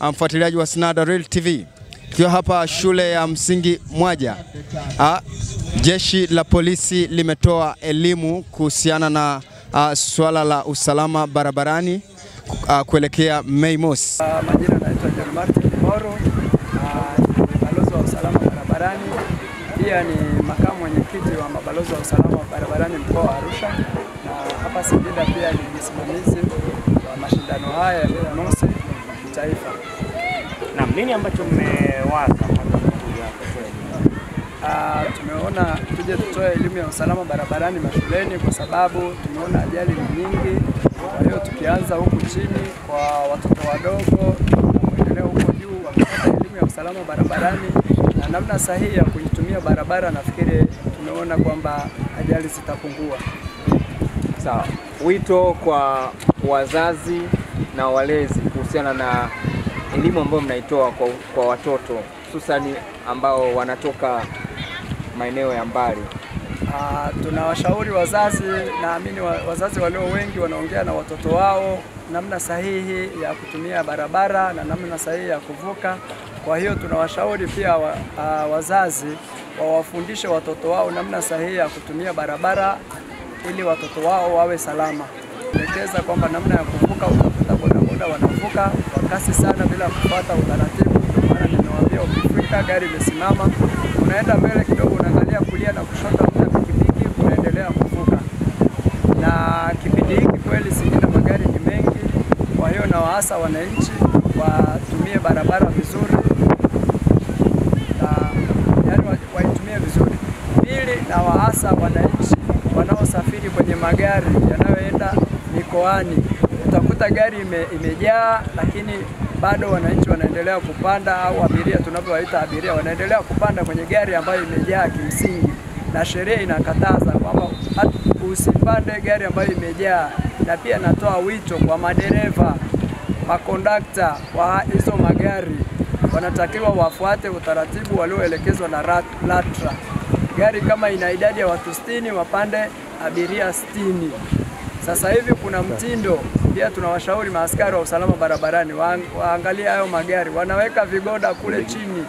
mfuatiliaji wa Snada Real TV. Tukiwa hapa shule ya msingi Mwaja. Jeshi la polisi limetoa elimu kuhusiana na swala la usalama barabarani kuelekea Mei Mosi. Majina naitwa John Martin Moro, balozi wa usalama barabarani. Pia ni makamu mwenyekiti wa mabalozi wa usalama barabarani mkoa wa Arusha, na hapa Singida pia ni msimamizi wa mashindano haya ya Mei Mosi kitaifa. Na nini ambacho mmewaza tumeona tuje tutoe elimu ya usalama barabarani mashuleni kwa sababu tumeona ajali nyingi. Kwa hiyo tukianza huku chini kwa watoto wadogo na kuendelea huko juu wakipata elimu ya usalama barabarani na namna sahihi ya kuitumia barabara, nafikiri tumeona kwamba ajali zitapungua. Sawa. Wito kwa wazazi na walezi kuhusiana na elimu ambayo mnaitoa kwa watoto hususani ambao wanatoka maeneo ya mbali. Tunawashauri wazazi, naamini wazazi walio wengi wanaongea na watoto wao namna sahihi ya kutumia barabara na namna sahihi ya kuvuka. Kwa hiyo tunawashauri pia wazazi wawafundishe watoto wao namna sahihi ya kutumia barabara ili watoto wao wawe salama. Elekeza kwamba namna ya kuvuka, utakuta bodaboda wanavuka kwa kasi sana bila kufuata utaratibu. Maana nimewaambia ukifika gari imesimama, unaenda mbele kidogo, unaangalia kulia na kushoto, hata pikipiki unaendelea kuvuka. Na kipindi hiki kweli Singida magari ni mengi, kwa hiyo na waasa wananchi watumie barabara vizuri, yani waitumie vizuri. Pili, na waasa wananchi wanaosafiri kwenye magari yanayoenda mikoani, utakuta gari imejaa lakini bado wananchi wanaendelea kupanda, au abiria tunavyowaita abiria wanaendelea kupanda kwenye gari ambayo imejaa kimsingi, na sheria inakataza kwamba usipande gari ambayo imejaa. Na pia natoa wito kwa madereva, makondakta wa hizo magari, wanatakiwa wafuate utaratibu walioelekezwa na LATRA. Gari kama ina idadi ya watu 60 wapande abiria 60. Sasa hivi kuna mtindo pia, tunawashauri maaskari wa usalama barabarani waangalie hayo magari, wanaweka vigoda kule chini.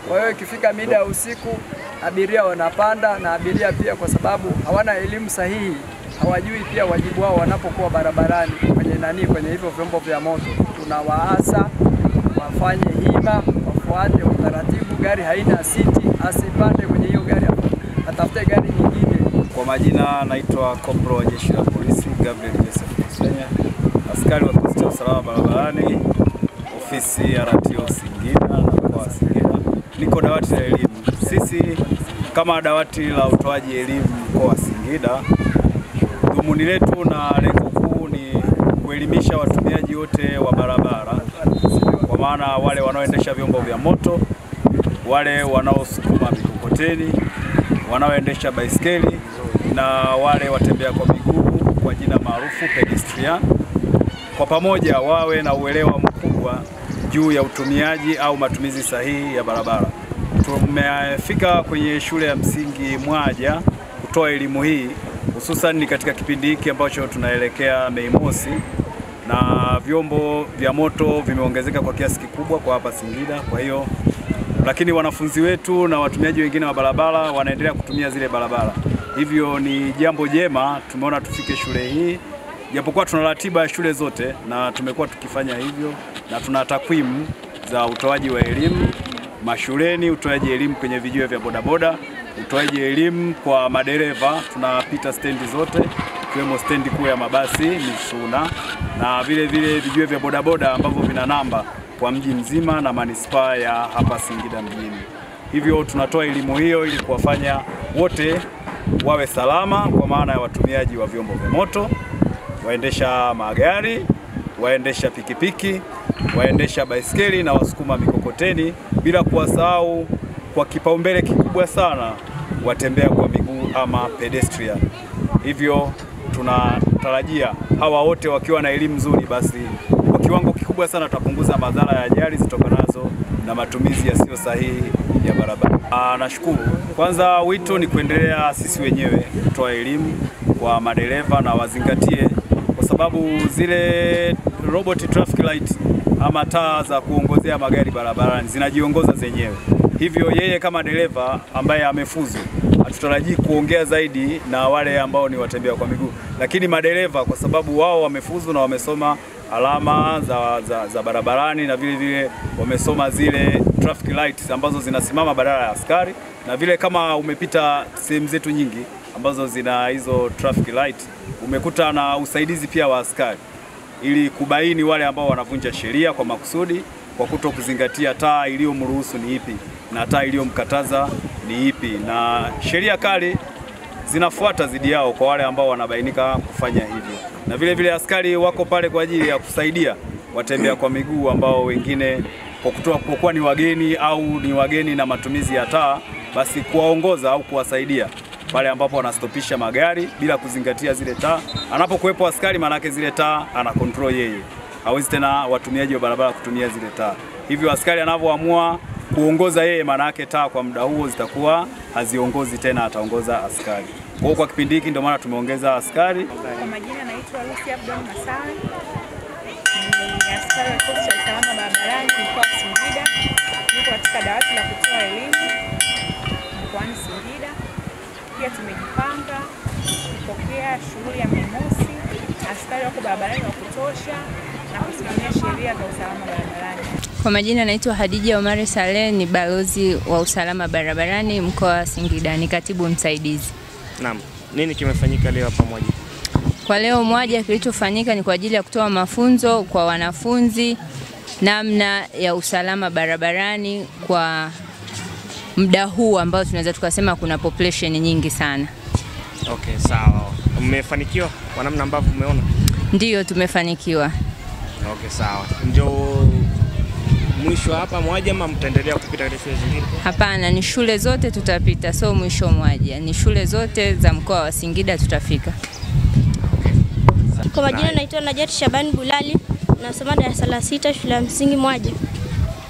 Kwa hiyo ikifika mida ya usiku abiria wanapanda, na abiria pia kwa sababu hawana elimu sahihi, hawajui pia wajibu wao wanapokuwa barabarani kwenye hivyo vyombo vya moto. Tunawaasa wafanye hima, wafuate utaratibu. Gari haina siti, asipande kwenye hiyo gari, atafute gari nyingine. Kwa majina naitwa Kopro wa Jeshi la Polisi Gabriel Joseph Kusenya, askari wa kikosi cha usalama barabarani, ofisi ya RTO Singida na mkoa wa Singida. Niko dawati la elimu. Sisi kama dawati la utoaji elimu mkoa wa Singida, dhumuni letu na lengo kuu ni kuelimisha watumiaji wote wa barabara, kwa maana wale wanaoendesha vyombo vya moto, wale wanaosukuma mikokoteni, wanaoendesha baiskeli na wale watembea kwa miguu kwa jina maarufu pedestrian, kwa pamoja wawe na uelewa mkubwa juu ya utumiaji au matumizi sahihi ya barabara. Tumefika kwenye shule ya msingi Mwaja kutoa elimu hii, hususan ni katika kipindi hiki ambacho tunaelekea Mei Mosi, na vyombo vya moto vimeongezeka kwa kiasi kikubwa kwa hapa Singida. Kwa hiyo lakini wanafunzi wetu na watumiaji wengine wa barabara wanaendelea kutumia zile barabara. Hivyo ni jambo jema, tumeona tufike shule hii, japokuwa tuna ratiba ya shule zote na tumekuwa tukifanya hivyo, na tuna takwimu za utoaji wa elimu mashuleni, utoaji elimu kwenye vijiwe vya bodaboda, utoaji elimu kwa madereva. Tunapita stendi zote ikiwemo stendi kuu ya mabasi Misuna, na vile vile vijiwe vya bodaboda ambavyo vina namba kwa mji mzima na manispaa ya hapa Singida mjini. Hivyo tunatoa elimu hiyo ili kuwafanya wote wawe salama, kwa maana ya watumiaji wa vyombo vya moto, waendesha magari, waendesha pikipiki, waendesha baiskeli na wasukuma mikokoteni, bila kuwasahau kwa kipaumbele kikubwa sana watembea kwa miguu ama pedestrian. Hivyo tunatarajia hawa wote wakiwa na elimu nzuri, basi kwa kiwango kikubwa sana tutapunguza madhara ya ajali zitokanazo na matumizi yasiyo sahihi ya barabara. Nashukuru. Kwanza wito ni kuendelea sisi wenyewe kutoa elimu kwa madereva na wazingatie, kwa sababu zile robot traffic light ama taa za kuongozea magari barabarani zinajiongoza zenyewe. Hivyo yeye kama dereva ambaye amefuzu, hatutarajii kuongea zaidi na wale ambao ni watembea kwa miguu, lakini madereva kwa sababu wao wamefuzu na wamesoma alama za barabarani na vile vile wamesoma zile traffic lights ambazo zinasimama badala ya askari, na vile kama umepita sehemu zetu nyingi ambazo zina hizo traffic light, umekuta na usaidizi pia wa askari ili kubaini wale ambao wanavunja sheria kwa makusudi kwa kuto kuzingatia taa iliyomruhusu ni ipi na taa iliyomkataza ni ipi, na sheria kali zinafuata dhidi yao kwa wale ambao wanabainika kufanya hivyo. Na vile vile askari wako pale kwa ajili ya kusaidia watembea kwa miguu ambao wengine kwa kuwa ni wageni na matumizi ya taa, basi kuwaongoza au kuwasaidia pale ambapo wanastopisha magari bila kuzingatia zile taa. Anapokuwepo askari, manake zile taa ana control yeye, hawezi tena watumiaji wa barabara kutumia zile taa. Hivyo askari anapoamua kuongoza yeye, manake taa kwa muda huo zitakuwa haziongozi tena, ataongoza askari. Kwa kipindi hiki ndio maana tumeongeza askari. Kwa majina naitwa Lucy Abdul Masai. Ni askari wa kikosi cha usalama barabarani mkoa wa Singida. Niko katika dawati la kutoa elimu mkoani Singida. Pia tumejipanga kupokea shughuli ya Mei Mosi, askari wako barabarani wa kutosha na kusimamia sheria za usalama barabarani. Kwa majina naitwa Hadija Omari Saleh, ni balozi wa usalama barabarani mkoa wa Singida, ni katibu msaidizi. Naam. Nini kimefanyika leo pamoja? Kwa leo moja kilichofanyika ni kwa ajili ya kutoa mafunzo kwa wanafunzi namna ya usalama barabarani kwa muda huu ambao tunaweza tukasema kuna population nyingi sana. Okay, sawa. Mmefanikiwa kwa namna ambavyo umeona? Ndiyo, tumefanikiwa. Okay, sawa. Ndio mwisho hapa moja ama mtaendelea kupita katika shule zingine? Hapana, ni shule zote tutapita, so mwisho moja. Ni shule zote za mkoa wa Singida tutafika. Kwa majina naitwa Najat Shabani Bulali, nasoma darasa la 6 shule ya msingi Mwaja.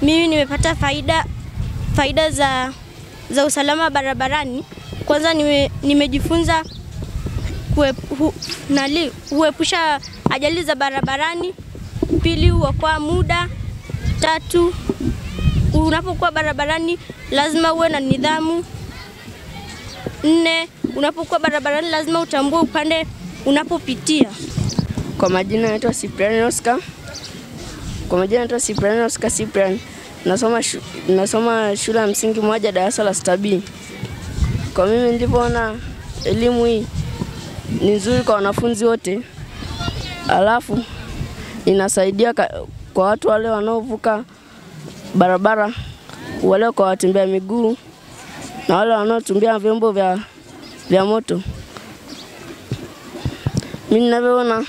Mimi nimepata faida za usalama barabarani. Kwanza nimejifunza kuepusha ajali za barabarani. Pili, huokoa muda. 3, unapokuwa barabarani lazima uwe na nidhamu. 4, unapokuwa barabarani lazima utambue upande unapopitia. Kwa majina naitwa Cyprian Oscar. Cyprian. Nasoma shule ya msingi Mwaja darasa la 6B. Kwa mimi nilipoona elimu hii ni nzuri kwa wanafunzi wote. Alafu inasaidia kwa watu wale wanaovuka barabara, wale kwa watembea miguu na wale wanaotumia vyombo vya moto. Mimi ninavyoona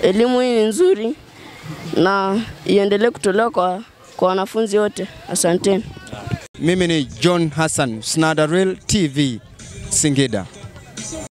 elimu hii ni nzuri na iendelee kutolewa kwa wanafunzi wote. Asanteni. Mimi ni John Hassan, Snada Real TV, Singida.